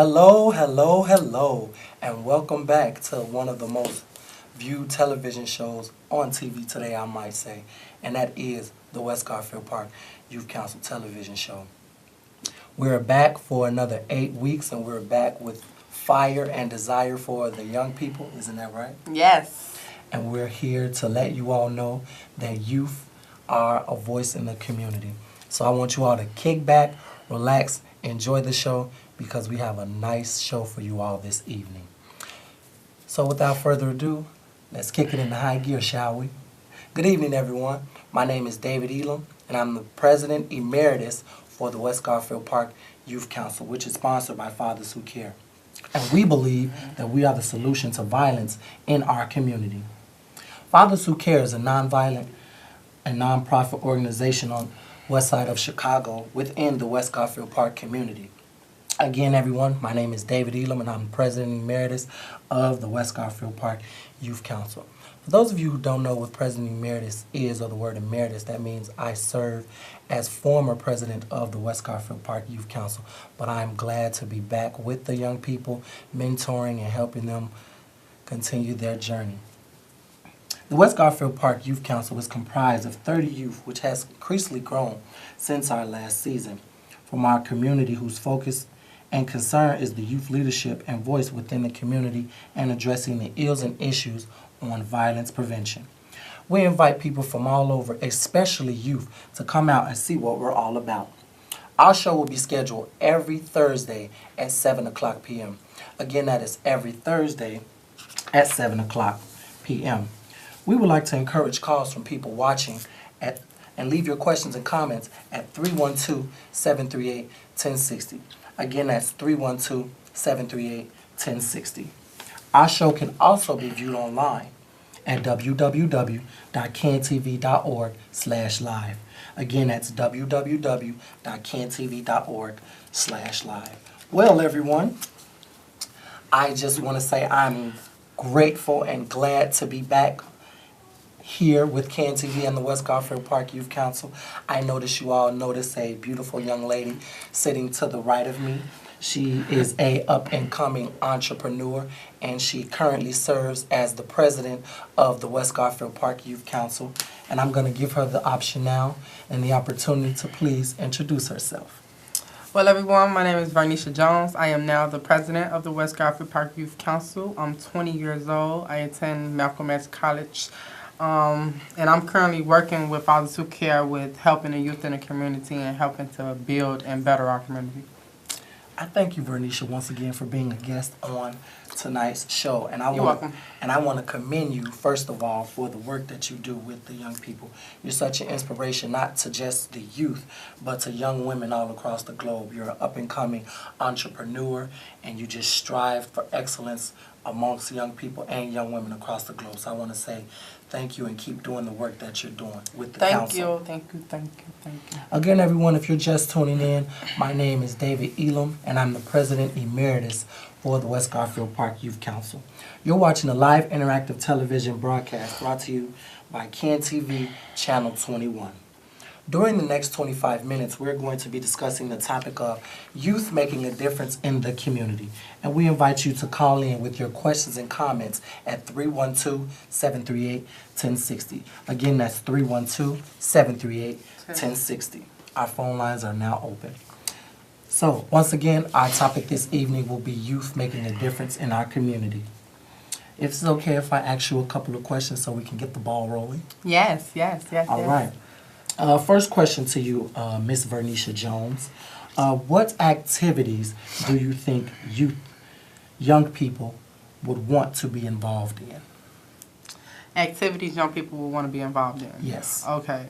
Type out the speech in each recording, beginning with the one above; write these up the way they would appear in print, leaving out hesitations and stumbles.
Hello, hello, hello, and welcome back to one of the most viewed television shows on TV today, I might say, and that is the West Garfield Park Youth Council television show. We're back for another 8 weeks, and we're back with fire and desire for the young people, isn't that right? Yes. And we're here to let you all know that youth are a voice in the community. So I want you all to kick back, relax, enjoy the show, because we have a nice show for you all this evening. So without further ado, let's kick it into high gear, shall we? Good evening, everyone. My name is David Elam, and I'm the President Emeritus for the West Garfield Park Youth Council, which is sponsored by Fathers Who Care. And we believe that we are the solution to violence in our community. Fathers Who Care is a nonviolent and nonprofit organization on the west side of Chicago within the West Garfield Park community. Again, everyone, my name is David Elam, and I'm President Emeritus of the West Garfield Park Youth Council. For those of you who don't know what President Emeritus is, or the word emeritus, that means I serve as former president of the West Garfield Park Youth Council. But I'm glad to be back with the young people, mentoring and helping them continue their journey. The West Garfield Park Youth Council is comprised of 30 youth, which has increasingly grown since our last season, from our community whose focus and concern is the youth leadership and voice within the community and addressing the ills and issues on violence prevention. We invite people from all over, especially youth, to come out and see what we're all about. Our show will be scheduled every Thursday at 7 o'clock p.m. Again, that is every Thursday at 7 o'clock p.m. We would like to encourage calls from people watching and leave your questions and comments at 312-738-1060. Again, that's 312-738-1060. Our show can also be viewed online at www.cantv.org/live. Again, that's www.cantv.org/live. Well, everyone, I just want to say I'm grateful and glad to be back here with CAN-TV and the West Garfield Park Youth Council. I notice you all notice a beautiful young lady sitting to the right of me. She is a up-and-coming entrepreneur, and she currently serves as the president of the West Garfield Park Youth Council. And I'm going to give her the option now and the opportunity to please introduce herself. Well, everyone, my name is Vernisha Jones. I am now the president of the West Garfield Park Youth Council. I'm 20 years old. I attend Malcolm X College. And I'm currently working with Fathers Who Care with helping the youth in the community and helping to build and better our community. I thank you, Vernisha, once again for being a guest on tonight's show. And You're welcome. And I want to commend you, first of all, for the work that you do with the young people. You're such an inspiration, not to just the youth, but to young women all across the globe. You're an up-and-coming entrepreneur, and you just strive for excellence amongst young people and young women across the globe. So I want to say thank you and keep doing the work that you're doing with the council. Thank you. Again, everyone, if you're just tuning in, my name is David Elam, and I'm the President Emeritus for the West Garfield Park Youth Council. You're watching a live interactive television broadcast brought to you by CAN-TV Channel 21. During the next 25 minutes, we're going to be discussing the topic of youth making a difference in the community. And we invite you to call in with your questions and comments at 312-738-1060. Again, that's 312-738-1060. Our phone lines are now open. So, once again, our topic this evening will be youth making a difference in our community. If it's okay if I ask you a couple of questions so we can get the ball rolling? Yes. All right. First question to you, Miss Vernisha Jones. What activities do you think young people would want to be involved in? Activities young people would want to be involved in? Yes. Okay.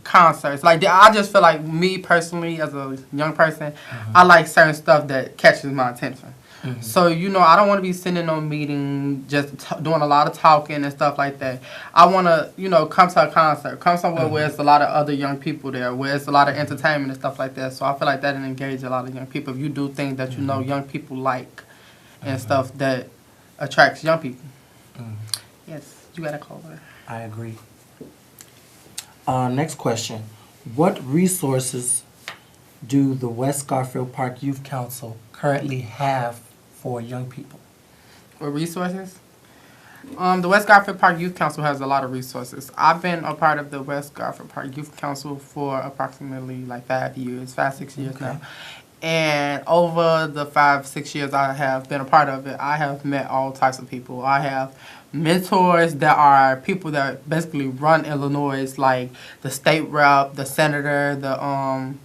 Concerts. Like, I just feel like me personally, as a young person, I like certain stuff that catches my attention. So, I don't want to be sitting in no meeting, just doing a lot of talking and stuff like that. I want to, come to a concert, come somewhere where it's a lot of other young people there, where it's a lot of entertainment and stuff like that. So I feel like that will engage a lot of young people. If you do things that young people like and stuff that attracts young people. Yes, you got to call her. I agree. Next question. What resources do the West Garfield Park Youth Council currently have for young people? What resources? The West Garfield Park Youth Council has a lot of resources. I've been a part of the West Garfield Park Youth Council for approximately like 5 years, 6 years now. And over the 5, 6 years I have been a part of it, I have met all types of people. I have mentors that are people that basically run Illinois, like the state rep, the senator, the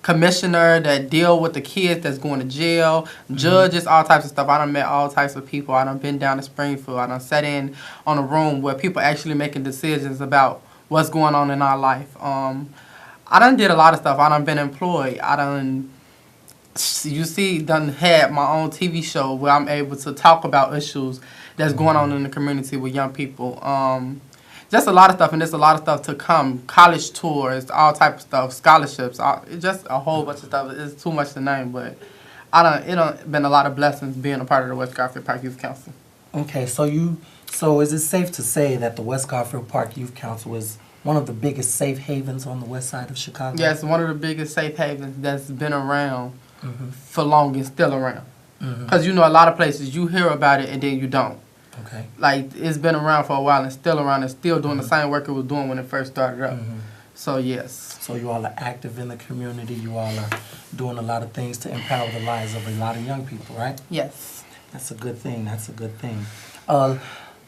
commissioner that deal with the kids that's going to jail, judges, all types of stuff. I done met all types of people. I done been down to Springfield. I done sat in on a room where people actually making decisions about what's going on in our life. I done did a lot of stuff. I done been employed. I done, done had my own TV show where I'm able to talk about issues that's going on in the community with young people. Just a lot of stuff, and there's a lot of stuff to come. College tours, all type of stuff, scholarships, just a whole bunch of stuff. It's too much to name, but it done been a lot of blessings being a part of the West Garfield Park Youth Council. Okay, so is it safe to say that the West Garfield Park Youth Council is one of the biggest safe havens on the west side of Chicago? Yes, one of the biggest safe havens that's been around for long and still around. Because, a lot of places you hear about it and then you don't. Okay. Like, it's been around for a while and still around and still doing the same work it was doing when it first started up. So, yes. So you all are active in the community. You all are doing a lot of things to empower the lives of a lot of young people, right? Yes. That's a good thing. That's a good thing.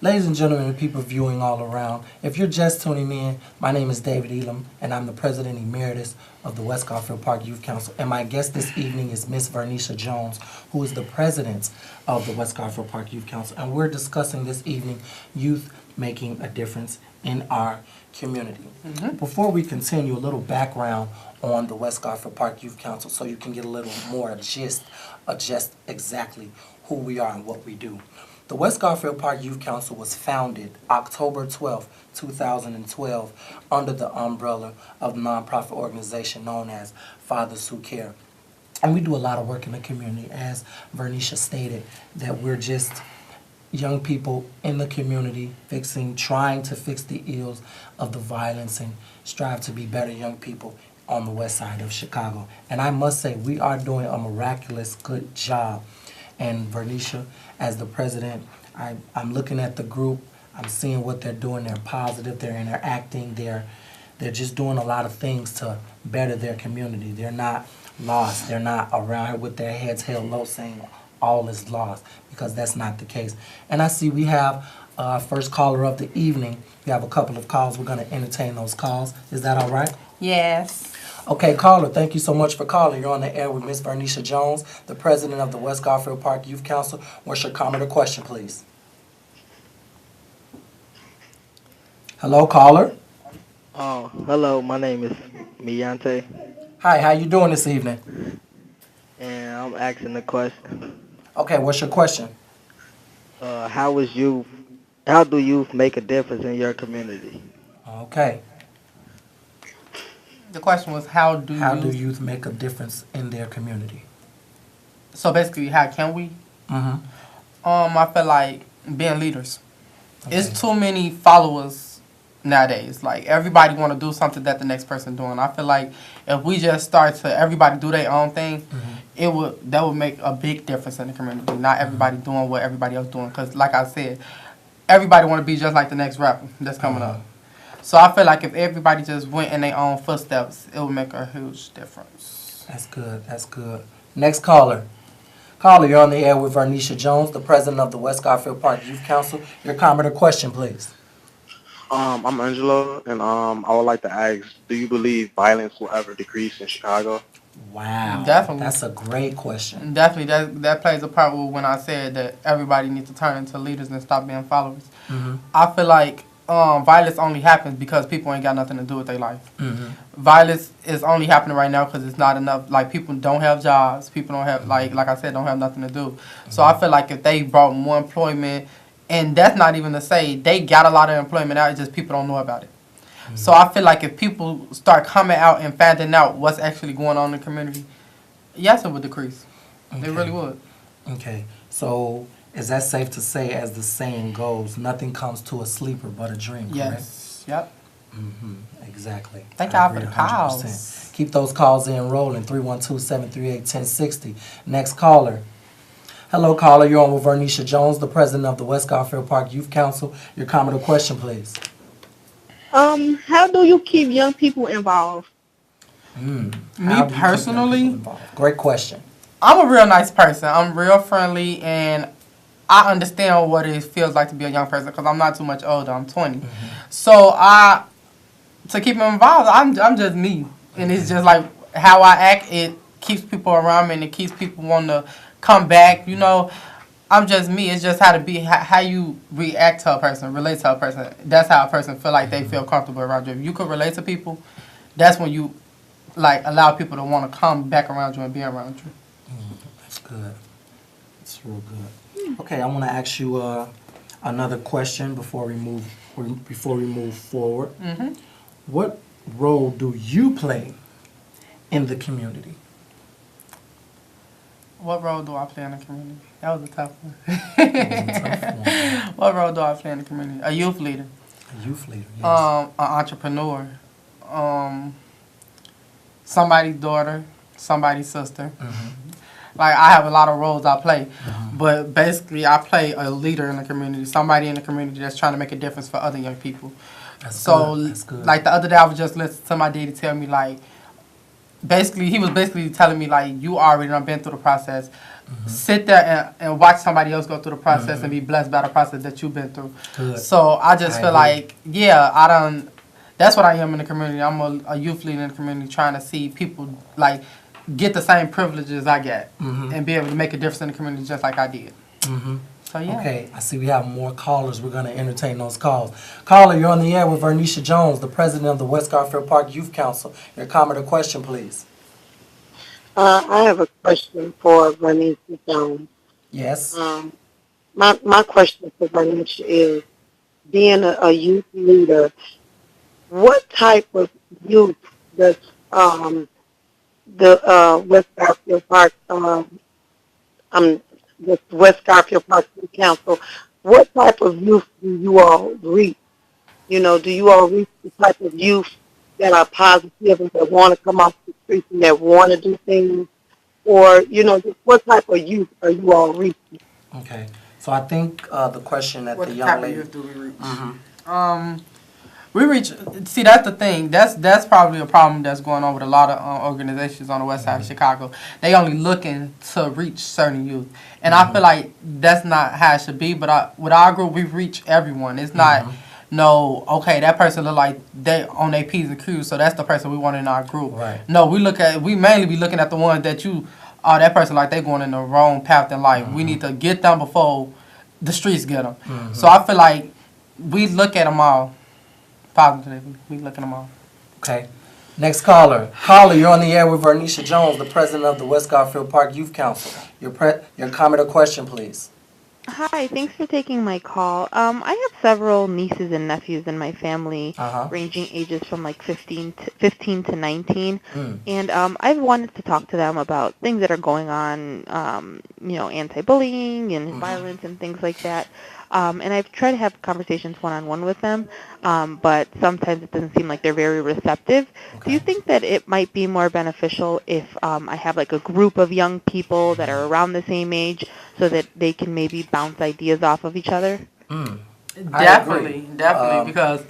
Ladies and gentlemen, and people viewing all around, if you're just tuning in, my name is David Elam, and I'm the President Emeritus of the West Garfield Park Youth Council. And my guest this evening is Miss Vernisha Jones, who is the President of the West Garfield Park Youth Council. And we're discussing this evening youth making a difference in our community. Before we continue, a little background on the West Garfield Park Youth Council so you can get a little more gist of just exactly who we are and what we do. The West Garfield Park Youth Council was founded October 12, 2012, under the umbrella of the nonprofit organization known as Fathers Who Care. And we do a lot of work in the community, as Vernisha stated, that we're just young people in the community trying to fix the ills of the violence and strive to be better young people on the west side of Chicago. And I must say, we are doing a miraculous good job. And Vernisha, as the president, I'm looking at the group. I'm seeing what they're doing. They're positive. They're interacting. They're just doing a lot of things to better their community. They're not lost. They're not around here with their heads held low saying all is lost, because that's not the case. And I see we have our first caller of the evening. We have a couple of calls. We're going to entertain those calls. Is that all right? Yes. Okay, caller, thank you so much for calling. You're on the air with Miss Vernisha Jones, the president of the West Garfield Park Youth Council. What's your comment or question, please? Hello, caller. Oh, hello. My name is Miyante, Hi, how you doing this evening? and I'm asking the question: Okay, what's your question? How do youth make a difference in your community? Okay. The question was, how do youth make a difference in their community? So basically, how can we? I feel like being leaders. Okay. It's too many followers nowadays. Like, everybody want to do something that the next person doing. I feel like if we just start to everybody do their own thing, that would make a big difference in the community. Not everybody doing what everybody else doing. Because like I said, everybody want to be just like the next rapper that's coming up. So I feel like if everybody just went in their own footsteps, it would make a huge difference. That's good. That's good. Next caller. Caller, you're on the air with Vernisha Jones, the president of the West Garfield Park Youth Council. Your comment or question, please. I'm Angelo, and I would like to ask, do you believe violence will ever decrease in Chicago? Wow. Definitely. That's a great question. Definitely, that plays a part when I said that everybody needs to turn into leaders and stop being followers. I feel like violence only happens because people ain't got nothing to do with their life. Violence is only happening right now because it's not enough. Like, people don't have jobs. People don't have, like I said, don't have nothing to do. So I feel like if they brought more employment, and that's not even to say they got a lot of employment out, it's just people don't know about it. So I feel like if people start coming out and finding out what's actually going on in the community, yes, it would decrease. It really would. Okay. So is that safe to say, as the saying goes, nothing comes to a sleeper but a dream, correct? Yes. Yep. Exactly. Thank I y'all for agree the 100%. calls. Keep those calls in rolling. 312-738-1060. Next caller. Hello, caller. You're on with Vernisha Jones, the president of the West Garfield Park Youth Council. Your comment or question, please. How do you keep young people involved? Me How do you keep young people personally, involved? Great question. I'm a real nice person. I'm real friendly, and I understand what it feels like to be a young person because I'm not too much older. I'm 20. So to keep them involved, I'm just me, and it's just like how I act. It keeps people around me, and it keeps people wanting to come back. You know, I'm just me. It's just how to be, how you react to a person, relate to a person. That's how a person feel like they feel comfortable around you. If you could relate to people, that's when you like allow people to want to come back around you and be around you. That's good. That's real good. Okay, I want to ask you another question before we move forward. What role do you play in the community? What role do I play in the community? That was a tough one. Tough one. What role do I play in the community? A youth leader. A youth leader, yes. An entrepreneur. Somebody's daughter. Somebody's sister. Like, I have a lot of roles I play. But basically, I play a leader in the community. Somebody in the community that's trying to make a difference for other young people. That's So, good. That's good. like, the other day, I was just listening to my daddy tell me, like, he was basically telling me, like, you already done been through the process. Sit there and watch somebody else go through the process and be blessed by the process that you've been through. Good. So I just feel agree. like, yeah, that's what I am in the community. I'm a youth leader in the community trying to see people, like, get the same privileges I get and be able to make a difference in the community just like I did. So, yeah. Okay, I see we have more callers. We're going to entertain those calls. Caller, you're on the air with Vernisha Jones, the president of the West Garfield Park Youth Council. Your comment or question, please. I have a question for Bernice Jones. Yes. My question for Bernice is, being a youth leader, what type of youth does the West Garfield Park the West Garfield Park Youth Council, what type of youth do you all reach? You know, do you all reach the type of youth that are positive and that want to come off the streets and that want to do things? Or, you know, just what type of youth are you all reaching? Okay. So I think the question that What the type young of lady... youth do we reach? We reach. See, that's the thing. That's probably a problem that's going on with a lot of organizations on the west side of Chicago. They only looking to reach certain youth, and I feel like that's not how it should be. But with our group, we reach everyone. It's not okay, that person look like they on their P's and Q's, so that's the person we want in our group. Right. No, we mainly be looking at the ones that that person like they going in the wrong path in life. We need to get them before the streets get them. So I feel like we look at them all. Positively. We look at them all. Okay. Next caller. Caller, you're on the air with Vernisha Jones, the president of the West Garfield Park Youth Council. Your comment or question, please. Hi, thanks for taking my call. I have several nieces and nephews in my family, ranging ages from like 15 to 19, and I've wanted to talk to them about things that are going on, anti-bullying and violence and things like that. And I've tried to have conversations one-on-one with them, but sometimes it doesn't seem like they're very receptive. Do you think that it might be more beneficial if I have like a group of young people that are around the same age so that they can maybe bounce ideas off of each other? Definitely, because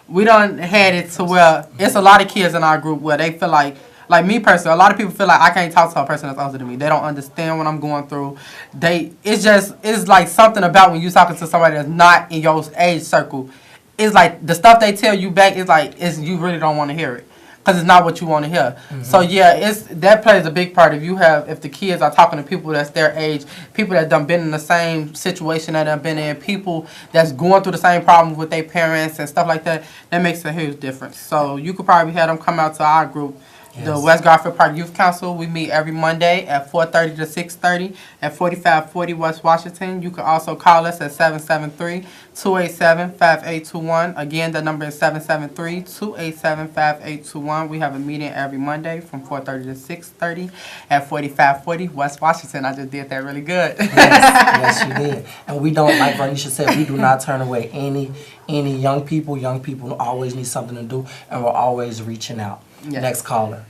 we done had it to where it's a lot of kids in our group where they feel like me personally, a lot of people feel like I can't talk to a person that's older than me. They don't understand what I'm going through. It's like something about when you talking to somebody that's not in your age circle. It's like the stuff they tell you back is like you really don't want to hear it because it's not what you want to hear. So yeah, that plays a big part. If the kids are talking to people that's their age, people that done been in the same situation that I've been in, people that's going through the same problems with their parents and stuff like that, that makes a huge difference. So you could probably have them come out to our group The West Garfield Park Youth Council, we meet every Monday at 4:30 to 6:30 at 4540 West Washington. You can also call us at 773-287-5821. Again, the number is 773-287-5821. We have a meeting every Monday from 4:30 to 6:30 at 4540 West Washington. I just did that really good. Yes, you did. And we don't, like Vernisha said, we do not turn away any young people. Young people always need something to do, and we're always reaching out. Yes. Next caller.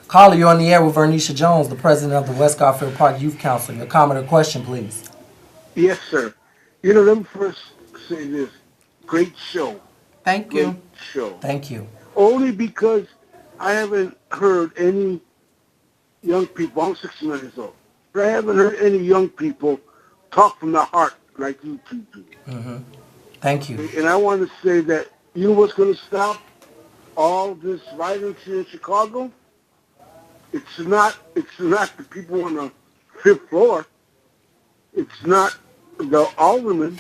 Caller, you're on the air with Vernisha Jones, the president of the West Garfield Park Youth Council. Your comment or question, please. Yes, sir. Let me first say this. Great show. Thank you. Great show. Thank you. Only because I haven't heard any young people, I'm 69 years old, but I haven't heard any young people talk from the heart like you two do. Mm-hmm. Thank you. And I want to say that, you know what's going to stop all this violence here in Chicago? It's not the people on the fifth floor. It's not the aldermen,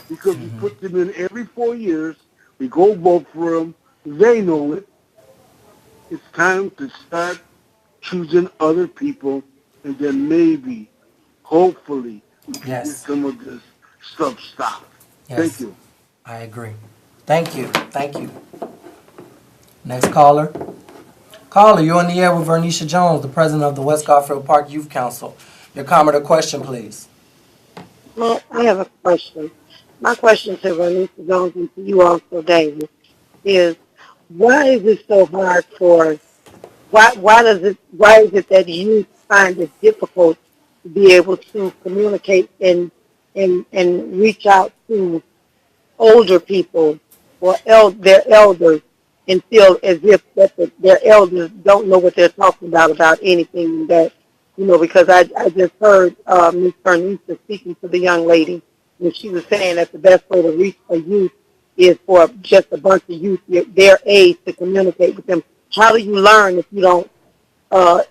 because we put them in every 4 years. We go vote for them. They know it. It's time to start choosing other people, and then maybe, hopefully, we can get some of this stuff stopped. Yes. Thank you. I agree. Thank you. Thank you. Next caller. Caller, you're on the air with Vernisha Jones, the president of the West Garfield Park Youth Council. Your comment or question, please. Well, I have a question. My question to Vernisha Jones and to you also, David, is why is it so hard why is it that you find it difficult to be able to communicate and reach out to older people or their elders and feel as if their elders don't know what they're talking about anything that, because I just heard Ms. Bernice speaking to the young lady, and she was saying that the best way to reach a youth is for just a bunch of youth their age to communicate with them. How do you learn if you don't,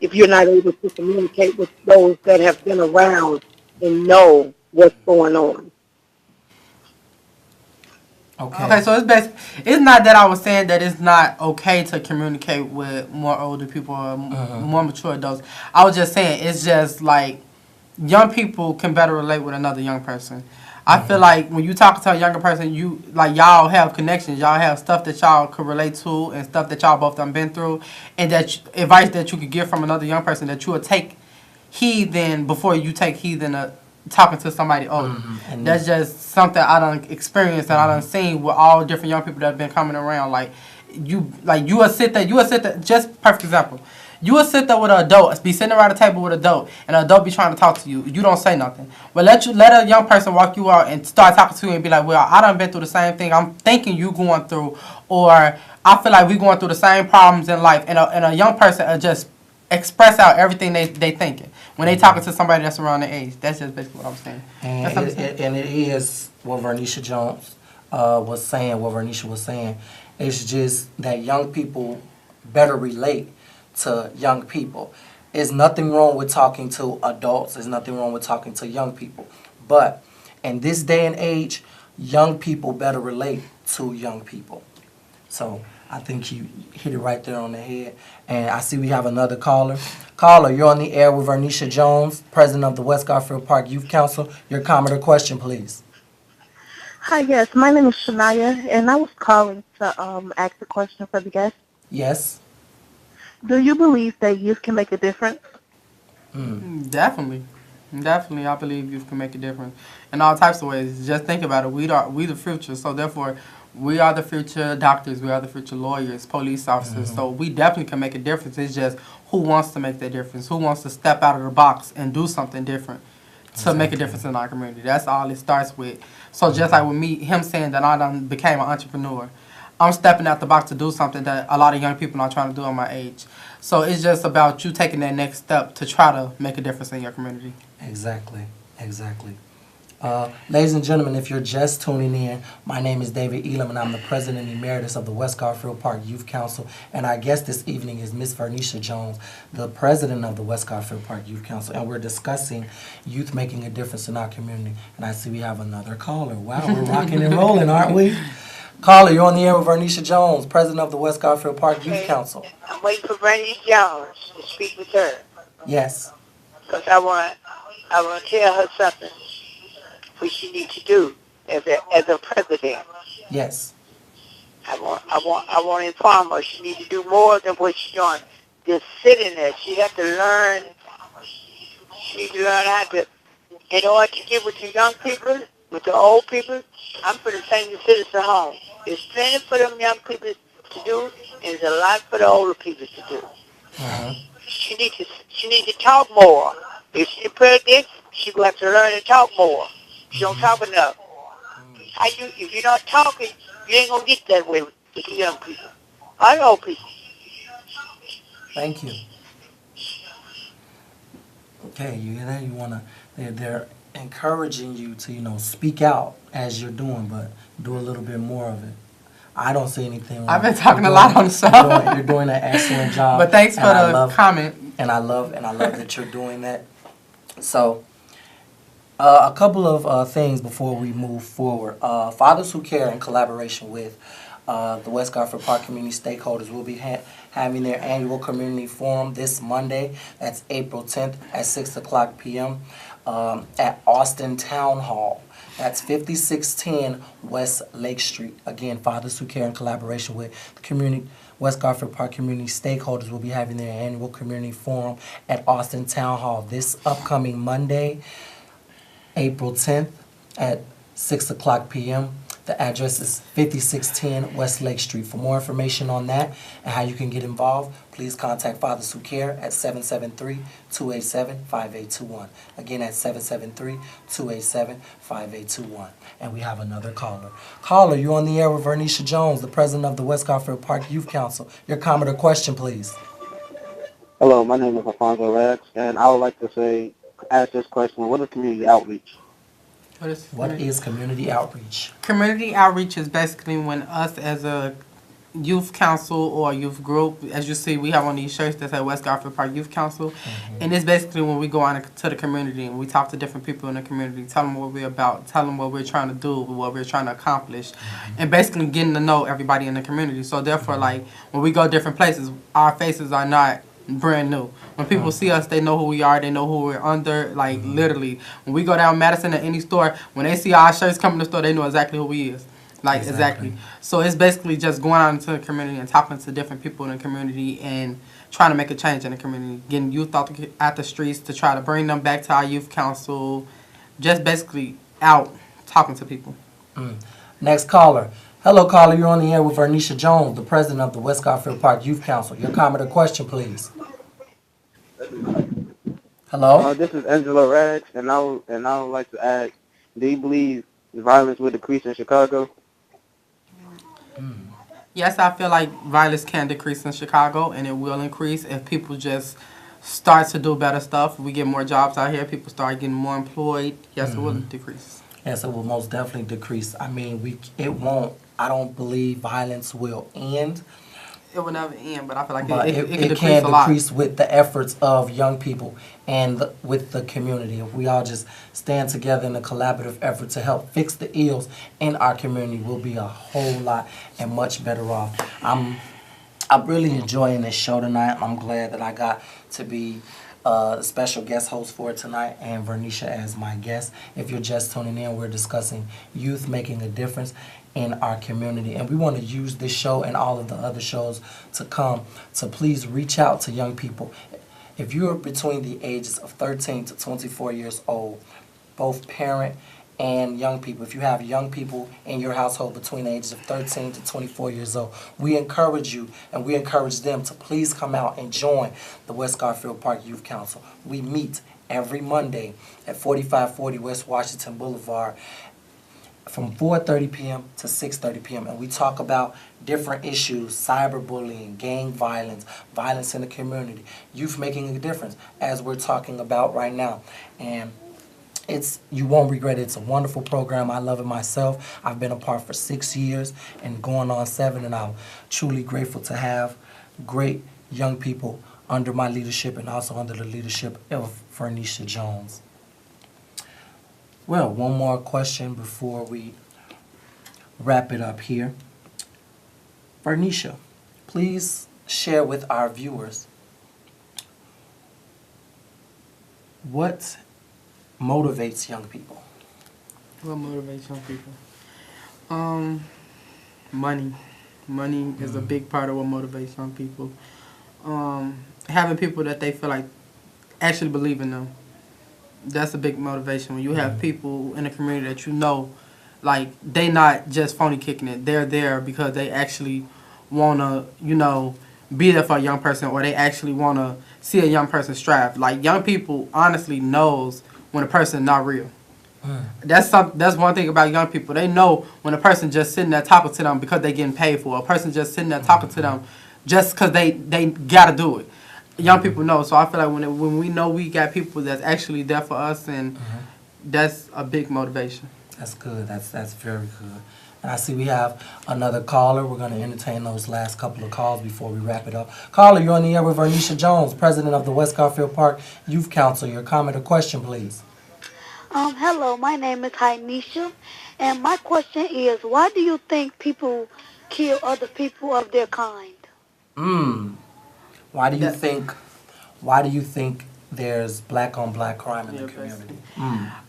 if you're not able to communicate with those that have been around and know what's going on? Okay, so it's not that I was saying that it's not okay to communicate with more older people or more mature adults. I was just saying it's just like young people can better relate with another young person. I feel like when you talk to a younger person, y'all have connections, y'all have stuff that y'all could relate to and stuff that y'all both done been through, and that advice that you could get from another young person that you will take heed in before you take heed in talking to somebody older. And that's just something I done experienced and I done seen with all different young people that have been coming around. You will sit there, just perfect example. You will sit there with an adult, be sitting around the table with an adult, and an adult be trying to talk to you. You don't say nothing. But let a young person walk you out and start talking to you and be like, well, I done been through the same thing I'm thinking you going through, or I feel like we going through the same problems in life. And a young person just express out everything they thinking when they talking to somebody that's around their age. That's just basically what I'm saying. And it is what Vernisha Jones was saying, what Vernisha was saying. It's just that young people better relate to young people. There's nothing wrong with talking to adults. There's nothing wrong with talking to young people. But in this day and age, young people better relate to young people. So I think you hit it right there on the head. And I see we have another caller. Caller, you're on the air with Vernisha Jones, president of the West Garfield Park Youth Council. Your comment or question, please. Hi, yes. My name is Shania, and I was calling to ask a question for the guest. Yes. Do you believe that youth can make a difference? Definitely. Definitely, I believe youth can make a difference in all types of ways. Just think about it. We the future, so therefore, we are the future doctors. We are the future lawyers, police officers. So we definitely can make a difference. It's just who wants to make that difference? Who wants to step out of the box and do something different to make a difference in our community? That's all it starts with. So just like with me, him saying that I done became an entrepreneur, I'm stepping out the box to do something that a lot of young people are trying to do at my age. So it's just about you taking that next step to try to make a difference in your community. Exactly. Ladies and gentlemen, if you're just tuning in, my name is David Elam, and I'm the president emeritus of the West Garfield Park Youth Council. And our guest this evening is Miss Vernisha Jones, the president of the West Garfield Park Youth Council. And we're discussing youth making a difference in our community. And I see we have another caller. Wow, we're rocking and rolling, aren't we? Caller, you're on the air with Vernisha Jones, president of the West Garfield Park Youth Okay. Council. I'm waiting for Brandy Jones to speak with her Yes. because I want to tell her something what she needs to do as a president. Yes. I want to inform her she needs to do more than what she's doing. Just sitting there, she has to learn. She needs to learn how to, in order to get with the young people, with the old people. I'm for the senior citizen home. There's plenty for them young people to do, and there's a lot for the older people to do. Uh-huh. She needs to talk more. If she president, she will have to learn to talk more. She don't talk enough. If you're not talking, you ain't gonna get that way with the young people. I know people. Thank you. Okay, you hear that? You wanna? They're encouraging you to speak out as you're doing, but do a little bit more of it. I don't see anything wrong. I've been talking a lot on the show. You're doing an excellent job. But thanks for the comment. And I love that you're doing that. So, a couple of things before we move forward. Fathers Who Care, in collaboration with the West Garfield Park community stakeholders, will be having their annual community forum this Monday. That's April 10th at 6 o'clock p.m. At Austin Town Hall. That's 5610 West Lake Street. Again, Fathers Who Care, in collaboration with the community, West Garfield Park community stakeholders, will be having their annual community forum at Austin Town Hall this upcoming Monday, April 10th at 6 o'clock p.m. The address is 5610 West Lake Street. For more information on that and how you can get involved, please contact Fathers Who Care at 773-287-5821. Again, at 773-287-5821. And we have another caller. Caller, you're on the air with Vernisha Jones, the president of the West Garfield Park Youth Council. Your comment or question, please. Hello, my name is Alfonso Rex, and I would like to ask this question: what is community outreach? What is community outreach? Community outreach is basically when us as a youth council or youth group, as you see, we have on these shirts that say West Garfield Park Youth Council, and it's basically when we go out to the community and we talk to different people in the community, tell them what we're about, tell them what we're trying to do, what we're trying to accomplish, and basically getting to know everybody in the community. So therefore, like, when we go different places, our faces are not brand new. When people see us, they know who we are, they know who we're under, like, literally. When we go down Madison at any store, when they see our shirts come in the store, they know exactly who we is. Like, exactly. So it's basically just going out into the community and talking to different people in the community and trying to make a change in the community. Getting youth out the streets to try to bring them back to our youth council. Just basically out talking to people. Next caller. Hello, caller. You're on the air with Vernisha Jones, the president of the West Garfield Park Youth Council. Your comment or question, please. Hello? This is Angela Rags, and I would like to ask, do you believe violence will decrease in Chicago? Yes, I feel like violence can decrease in Chicago, and it will increase if people just start to do better stuff. We get more jobs out here. People start getting more employed. Yes, it will decrease. Yes, it will most definitely decrease. I mean, it won't. I don't believe violence will end. It will never end, but I feel like it can decrease with the efforts of young people and with the community. If we all just stand together in a collaborative effort to help fix the ills in our community, we'll be a whole lot and much better off. I'm really enjoying this show tonight. I'm glad that I got to be a special guest host for it tonight and Vernisha as my guest. If you're just tuning in, we're discussing youth making a difference in our community, and we want to use this show and all of the other shows to come to please reach out to young people. If you're between the ages of 13 to 24 years old, both parent and young people, if you have young people in your household between the ages of 13 to 24 years old, we encourage you and we encourage them to please come out and join the West Garfield Park Youth Council. We meet every Monday at 4540 West Washington Boulevard from 4:30 p.m. to 6:30 p.m. and we talk about different issues: cyberbullying, gang violence, violence in the community, youth making a difference, as we're talking about right now. And you won't regret it. It's a wonderful program. I love it myself. I've been a part for 6 years and going on 7, and I'm truly grateful to have great young people under my leadership and also under the leadership of Vernisha Jones. Well, one more question before we wrap it up here. Vernisha, please share with our viewers what motivates young people. What motivates young people? Money. Money is a big part of what motivates young people. Having people that they feel like actually believe in them. That's a big motivation. When you have people in the community that you know, like, they not just phony kicking it. They're there because they actually want to, be there for a young person, or they actually want to see a young person strive. Like, young people honestly knows when a person not real. That's one thing about young people. They know when a person just sitting there talking to them because they getting paid for. A person just sitting there talking to them just because they got to do it. Young people know. So I feel like when we know we got people that's actually there for us, and that's a big motivation. That's good. That's very good. And I see we have another caller. We're going to entertain those last couple of calls before we wrap it up. Caller, you're on the air with Vernisha Jones, president of the West Garfield Park Youth Council. Your comment or question, please. Hello, my name is Hainisha, and my question is, why do you think people kill other people of their kind? Why do you think there's black on black crime in the community?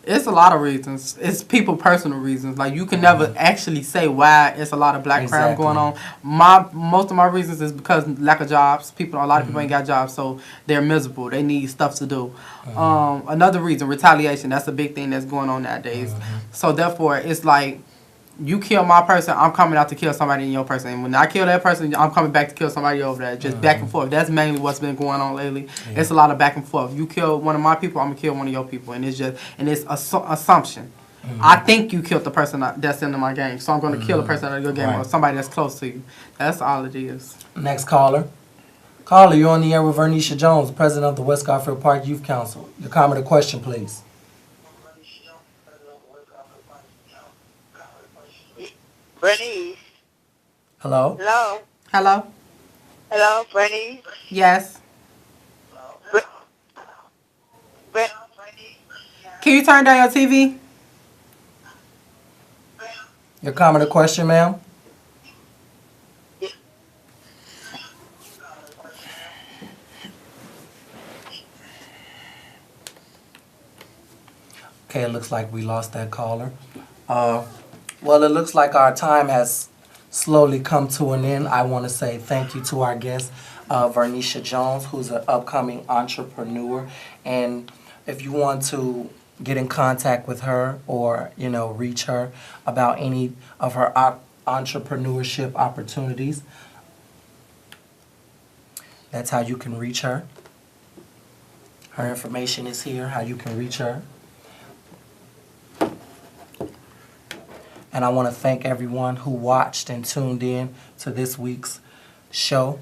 It's a lot of reasons. It's people personal reasons. Like, you can never actually say why it's a lot of black crime going on. Most of my reasons is because lack of jobs. A lot of people ain't got jobs, so they're miserable. They need stuff to do. Another reason, retaliation. That's a big thing that's going on nowadays. So therefore, it's like, you kill my person, I'm coming out to kill somebody in your person. And when I kill that person, I'm coming back to kill somebody over there. Just back and forth. That's mainly what's been going on lately. Yeah. It's a lot of back and forth. You kill one of my people, I'm going to kill one of your people. And it's assumption. I think you killed the person that's in my gang, so I'm going to kill the person out of your gang or somebody that's close to you. That's all it is. Next caller. Caller, you're on the air with Vernisha Jones, president of the West Garfield Park Youth Council. Your comment or question, please. Bernice. Hello? Hello? Hello? Hello, Bernice? Yes. Bernice? Can you turn down your TV? Your comment or question, ma'am? Okay, it looks like we lost that caller. Well, it looks like our time has slowly come to an end. I want to say thank you to our guest, Vernisha Jones, who's an upcoming entrepreneur. And if you want to get in contact with her or, reach her about any of her entrepreneurship opportunities, that's how you can reach her. Her information is here, how you can reach her. And I want to thank everyone who watched and tuned in to this week's show.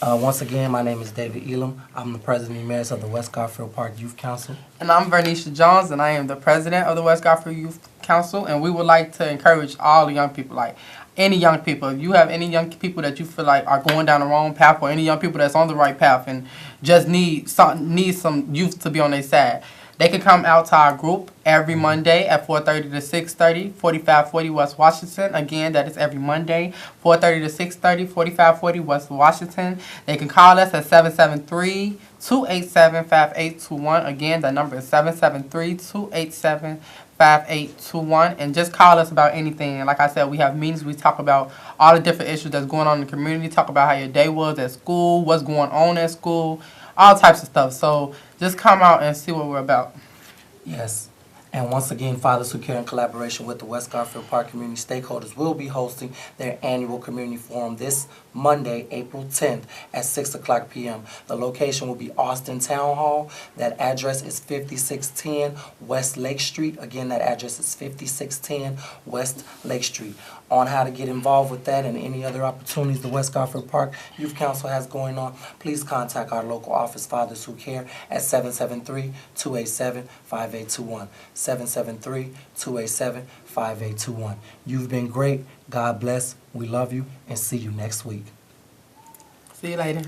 Once again, my name is David Elam. I'm the president and mayor of the West Garfield Park Youth Council. And I'm Vernisha Jones, and I am the president of the West Garfield Youth Council. And we would like to encourage all the young people, like any young people. If you have any young people that you feel like are going down the wrong path, or any young people that's on the right path and just need some youth to be on their side, they can come out to our group every Monday at 4:30 to 6:30, 4540 West Washington. Again, that is every Monday, 4:30 to 6:30, 4540 West Washington. They can call us at 773-287-5821. Again, that number is 773-287-5821. And just call us about anything. And like I said, we have meetings. We talk about all the different issues that's going on in the community. Talk about how your day was at school, what's going on at school, all types of stuff. So just come out and see what we're about. Yes. And once again, Fathers Who Care, in collaboration with the West Garfield Park community stakeholders, will be hosting their annual community forum this Monday, April 10th at 6 o'clock p.m. The location will be Austin Town Hall. That address is 5610 West Lake Street. Again, that address is 5610 West Lake Street. On how to get involved with that and any other opportunities the West Garfield Park Youth Council has going on, please contact our local office, Fathers Who Care, at 773-287-5821. 773-287-5821. You've been great. God bless. We love you, and see you next week. See you later.